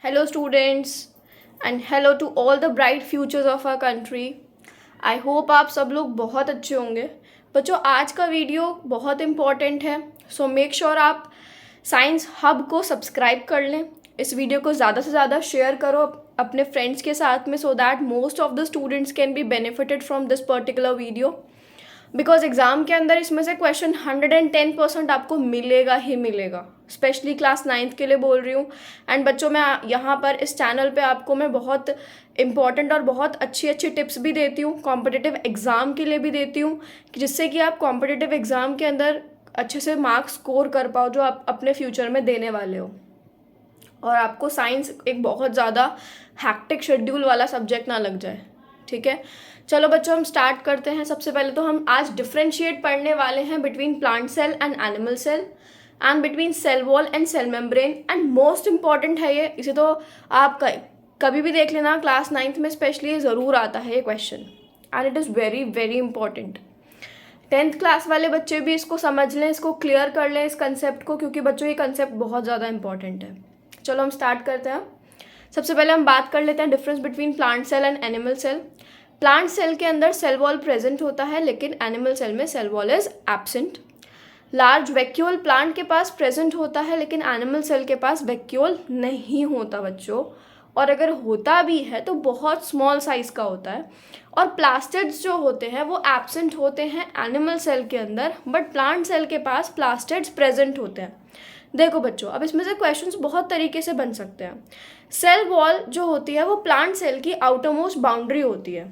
Hello, students, and hello to all the bright futures of our country. I hope आप सब लोग बहुत अच्छे होंगे. बच्चों, आज का वीडियो बहुत इम्पॉर्टेंट है, सो मेक श्योर आप साइंस हब को सब्सक्राइब कर लें. इस वीडियो को ज़्यादा से ज़्यादा शेयर करो अपने फ्रेंड्स के साथ में, so that most of the students can be benefited from this particular video. Because exam के अंदर इसमें से क्वेश्चन 110% आपको मिलेगा ही मिलेगा. स्पेशली क्लास 9th के लिए बोल रही हूँ. एंड बच्चों, मैं यहाँ पर इस चैनल पे आपको मैं बहुत इंपॉर्टेंट और बहुत अच्छी अच्छी टिप्स भी देती हूँ, कॉम्पिटिटिव एग्ज़ाम के लिए भी देती हूँ, जिससे कि आप कॉम्पिटिटिव एग्ज़ाम के अंदर अच्छे से मार्क्स स्कोर कर पाओ जो आप अपने फ्यूचर में देने वाले हो, और आपको साइंस एक बहुत ज़्यादा हैक्टिक शेड्यूल वाला सब्जेक्ट ना लग जाए. ठीक है, चलो बच्चों, हम स्टार्ट करते हैं. सबसे पहले तो हम आज डिफ्रेंशिएट पढ़ने वाले हैं between plant cell and animal cell and between cell wall and cell membrane. And most important है ये, इसे तो आप कभी भी देख लेना, क्लास 9th में स्पेशली ज़रूर आता है ये question, and it is very very important. 10th class वाले बच्चे भी इसको समझ लें, इसको क्लियर कर लें इस कंसेप्ट को, क्योंकि बच्चों ये कंसेप्ट बहुत ज़्यादा इंपॉर्टेंट है. चलो हम स्टार्ट करते हैं. सबसे पहले हम बात कर लेते हैं difference between plant cell and animal cell. Plant cell के अंदर सेल वॉल प्रेजेंट होता है, लेकिन एनिमल सेल में cell wall is absent. Large vacuole plant के पास प्रेजेंट होता है, लेकिन एनिमल सेल के पास वैक्यूल नहीं होता बच्चों, और अगर होता भी है तो बहुत स्मॉल साइज का होता है. और प्लास्टिड्स जो होते हैं वो एब्सेंट होते हैं एनिमल सेल के अंदर, बट प्लांट सेल के पास प्लास्टिड्स प्रेजेंट होते हैं. देखो बच्चों, अब इसमें से क्वेश्चंस बहुत तरीके से बन सकते हैं. सेल वॉल जो होती है वो प्लांट सेल की आउटर मोस्ट बाउंड्री होती है,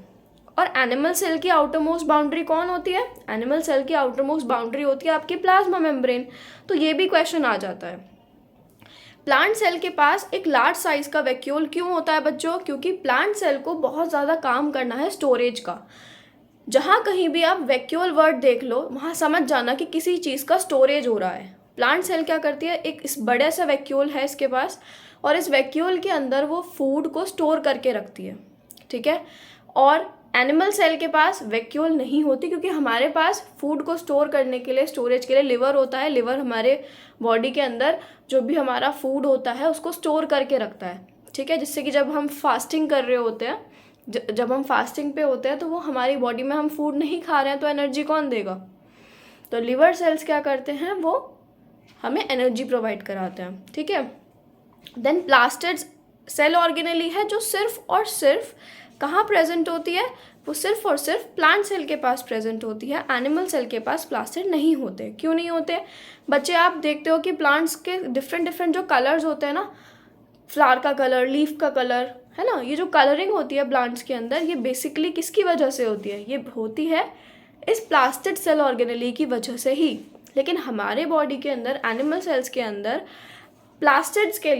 और एनिमल सेल की आउटर मोस्ट बाउंड्री कौन होती है? एनिमल सेल की आउटर मोस्ट बाउंड्री होती है आपकी प्लाज्मा मेम्ब्रेन. तो ये भी क्वेश्चन आ जाता है. प्लांट सेल के पास एक लार्ज साइज का वैक्यूल क्यों होता है बच्चों? क्योंकि प्लांट सेल को बहुत ज़्यादा काम करना है स्टोरेज का. जहाँ कहीं भी आप वैक्यूल वर्ड देख लो, वहाँ समझ जाना कि किसी चीज़ का स्टोरेज हो रहा है. प्लांट सेल क्या करती है, एक इस बड़े सा वैक्यूल है इसके पास, और इस वैक्यूल के अंदर वो फूड को स्टोर करके रखती है. ठीक है, और एनिमल सेल के पास वैक्यूल नहीं होती, क्योंकि हमारे पास फूड को स्टोर करने के लिए, स्टोरेज के लिए लिवर होता है. लिवर हमारे बॉडी के अंदर जो भी हमारा फूड होता है उसको स्टोर करके रखता है. ठीक है, जिससे कि जब हम फास्टिंग कर रहे होते हैं, जब हम फास्टिंग पे होते हैं, तो वो हमारी बॉडी में हम फूड नहीं खा रहे हैं तो एनर्जी कौन देगा? तो लिवर सेल्स क्या करते हैं, वो हमें एनर्जी प्रोवाइड कराते हैं. ठीक है, देन प्लास्टिड्स सेल ऑर्गेनेली है जो सिर्फ और सिर्फ कहाँ प्रेजेंट होती है? वो सिर्फ और सिर्फ प्लांट सेल के पास प्रेजेंट होती है. एनिमल सेल के पास प्लास्टिड नहीं होते. क्यों नहीं होते बच्चे? आप देखते हो कि प्लांट्स के डिफरेंट जो कलर्स होते हैं ना, फ्लावर का कलर, लीफ का कलर, है ना, ये जो कलरिंग होती है प्लांट्स के अंदर, ये बेसिकली किसकी वजह से होती है? ये होती है इस प्लास्टिड सेल ऑर्गेनेली की वजह से ही. लेकिन हमारे बॉडी के अंदर, एनिमल सेल्स के अंदर प्लास्टिड्स के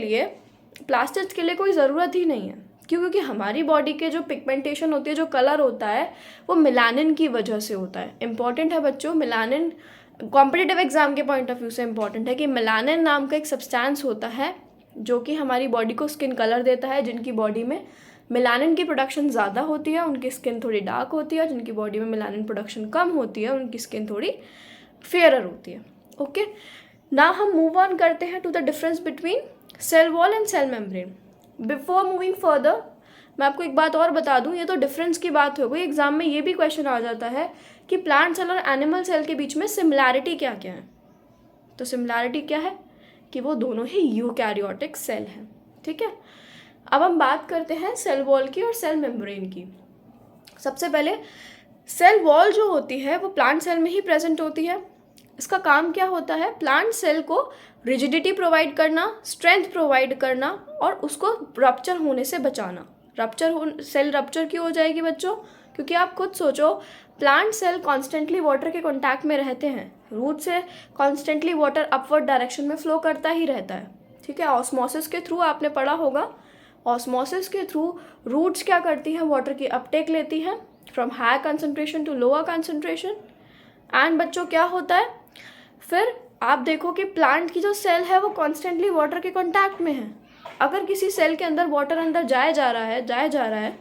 लिए कोई ज़रूरत ही नहीं है. क्यों? क्योंकि हमारी बॉडी के जो पिगमेंटेशन होती है, जो कलर होता है, वो मेलानिन की वजह से होता है. इंपॉर्टेंट है बच्चों, मेलानिन कॉम्पिटिटिव एग्जाम के पॉइंट ऑफ व्यू से इंपॉर्टेंट है कि मेलानिन नाम का एक सब्सटेंस होता है जो कि हमारी बॉडी को स्किन कलर देता है. जिनकी बॉडी में मेलानिन की प्रोडक्शन ज़्यादा होती है उनकी स्किन थोड़ी डार्क होती है, जिनकी बॉडी में मेलानिन प्रोडक्शन कम होती है उनकी स्किन थोड़ी फेयरर होती है. ओके, नाउ हम मूव ऑन करते हैं to the difference between cell wall and cell membrane. Before moving further, मैं आपको एक बात और बता दूं, ये तो डिफरेंस की बात हो गई. एग्जाम में ये भी क्वेश्चन आ जाता है कि प्लांट सेल और एनिमल सेल के बीच में सिमिलैरिटी क्या क्या है. तो सिमिलैरिटी क्या है कि वो दोनों ही यूकैरियोटिक सेल हैं. ठीक है, अब हम बात करते हैं सेल वॉल की और सेल मेम्ब्रेन की. सबसे पहले सेल वॉल जो होती है वो प्लांट सेल में ही प्रेजेंट होती है. इसका काम क्या होता है? प्लांट सेल को रिजिडिटी प्रोवाइड करना, स्ट्रेंथ प्रोवाइड करना, और उसको रप्चर होने से बचाना. सेल रप्चर क्यों हो जाएगी बच्चों? क्योंकि आप खुद सोचो, प्लांट सेल कॉन्स्टेंटली वाटर के कॉन्टैक्ट में रहते हैं. रूट से कॉन्स्टेंटली वाटर अपवर्ड डायरेक्शन में फ्लो करता ही रहता है. ठीक है, ऑस्मोसिस के थ्रू आपने पढ़ा होगा, ऑस्मोसिस के थ्रू रूट्स क्या करती हैं? वाटर की अपटेक लेती हैं from higher concentration to lower concentration. And बच्चों क्या होता है फिर? आप देखो कि प्लांट की जो सेल है वो कॉन्स्टेंटली वाटर के कांटेक्ट में है. अगर किसी सेल के अंदर वाटर अंदर जाए जा रहा है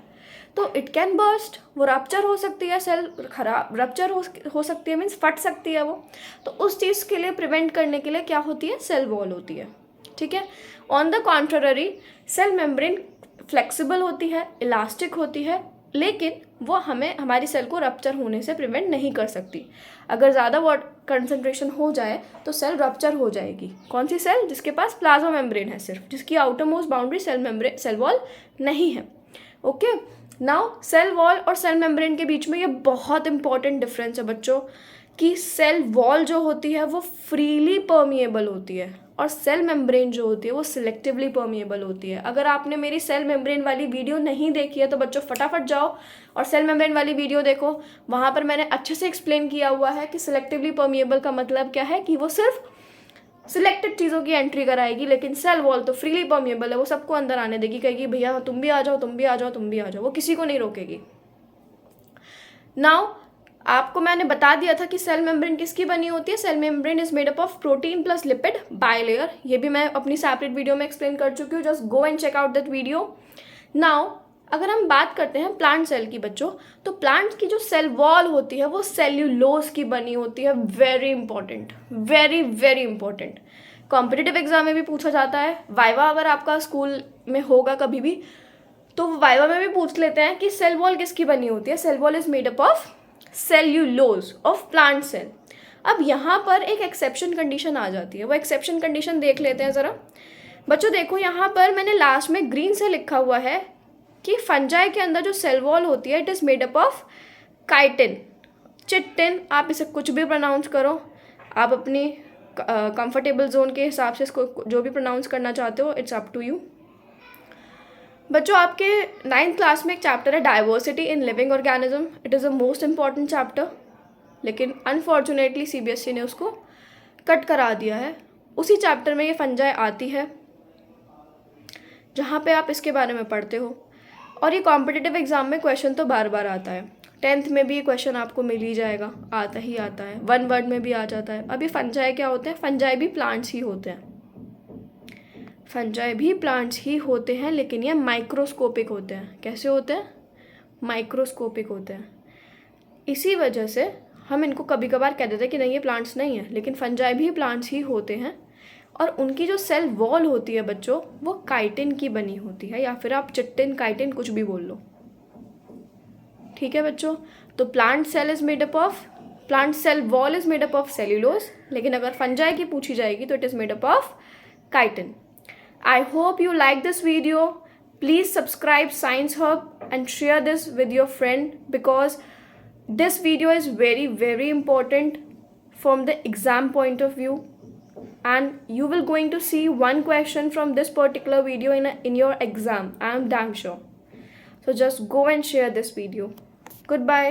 तो इट कैन बर्स्ट, वो रप्चर हो सकती है. सेल खराब रप्चर हो सकती है, मीन्स फट सकती है वो. तो उस चीज़ के लिए प्रिवेंट करने के लिए क्या होती है? सेल वॉल होती है. ठीक है। On the contrary cell membrane flexible होती है, इलास्टिक होती है, लेकिन वो हमें हमारी सेल को रप्चर होने से प्रिवेंट नहीं कर सकती। अगर ज़्यादा वाटर कंसंट्रेशन हो जाए तो सेल रप्चर हो जाएगी। कौन सी सेल? जिसके पास प्लाज्मा मेम्ब्रेन है सिर्फ, जिसकी outermost boundary cell wall नहीं है। ओके, नाउ सेल वॉल और सेल मेम्ब्रेन के बीच में ये बहुत इंपॉर्टेंट डिफरेंस है बच्चों, कि सेल वॉल जो होती है वो फ्रीली परमिएबल होती है और सेल मेम्ब्रेन जो होती है वो सिलेक्टिवली परमिएबल होती है। अगर आपने मेरी सेल मेम्ब्रेन वाली वीडियो नहीं देखी है तो बच्चों फटाफट जाओ और सेल मेम्ब्रेन वाली वीडियो देखो। वहाँ पर मैंने अच्छे से एक्सप्लेन किया हुआ है कि सिलेक्टिवली परमिएबल का मतलब क्या है, कि वो सिर्फ सिलेक्टेड चीज़ों की एंट्री कराएगी, लेकिन सेल वॉल तो फ्रीली परमिएबल है, वो सबको अंदर आने देगी, कहेगी भैया तुम भी आ जाओ, तुम भी आ जाओ, तुम भी आ जाओ, वो किसी को नहीं रोकेगी। नाउ आपको मैंने बता दिया था कि सेल मेम्ब्रेन किसकी बनी होती है। Cell membrane is made up of protein plus lipid bilayer. ये भी मैं अपनी सेपरेट वीडियो में एक्सप्लेन कर चुकी हूँ, just go and check out that video. Now अगर हम बात करते हैं प्लांट सेल की बच्चों, तो प्लांट की जो सेल वॉल होती है वो सेल्यूलोज की बनी होती है। Very important, very very important, competitive exam में भी पूछा जाता है। वाइवा अगर आपका स्कूल में होगा कभी भी तो वाइवा में भी पूछ लेते हैं कि सेल वॉल किसकी बनी होती है। Cell wall is made up of cellulose of plant cell. अब यहाँ पर एक एक्सेप्शन कंडीशन आ जाती है, वो एक्सेप्शन कंडीशन देख लेते हैं ज़रा बच्चों। देखो यहाँ पर मैंने लास्ट में ग्रीन से लिखा हुआ है कि फंजाई के अंदर जो सेल वॉल होती है it is made up of chitin, chitin, आप इसे कुछ भी प्रोनाउंस करो, आप अपनी कंफर्टेबल जोन के हिसाब से इसको जो भी प्रोनाउंस करना चाहते हो, इट्स अप टू यू। बच्चों आपके 9th क्लास में एक चैप्टर है diversity in living organism. It is a most important chapter, लेकिन अनफॉर्चुनेटली सीबीएसई ने उसको कट करा दिया है। उसी चैप्टर में ये फंजाई आती है जहाँ पे आप इसके बारे में पढ़ते हो, और ये कॉम्पिटिटिव एग्जाम में क्वेश्चन तो बार बार आता है। 10th में भी ये क्वेश्चन आपको मिल ही जाएगा, आता ही आता है, 1 वर्ड में भी आ जाता है। अभी फंजाई क्या होते हैं? फंजाई भी प्लांट्स ही होते हैं, फंजाई भी प्लांट्स ही होते हैं, लेकिन ये माइक्रोस्कोपिक होते हैं। कैसे होते हैं? माइक्रोस्कोपिक होते हैं। इसी वजह से हम इनको कभी कभार कह देते हैं कि नहीं ये प्लांट्स नहीं है, लेकिन फंजाई भी प्लांट्स ही होते हैं। और उनकी जो सेल वॉल होती है बच्चों वो काइटिन की बनी होती है, या फिर आप चिटिन, काइटिन कुछ भी बोल लो, ठीक है बच्चों। तो plant cell is made up of, plant cell wall is made up of cellulose, लेकिन अगर फंजाई की पूछी जाएगी तो it is made up of chitin. I hope you like this video. Please subscribe Science Hub and share this with your friend, because this video is very very important from the exam point of view, and you will going to see one question from this particular video in your exam. I am damn sure. So just go and share this video. Goodbye.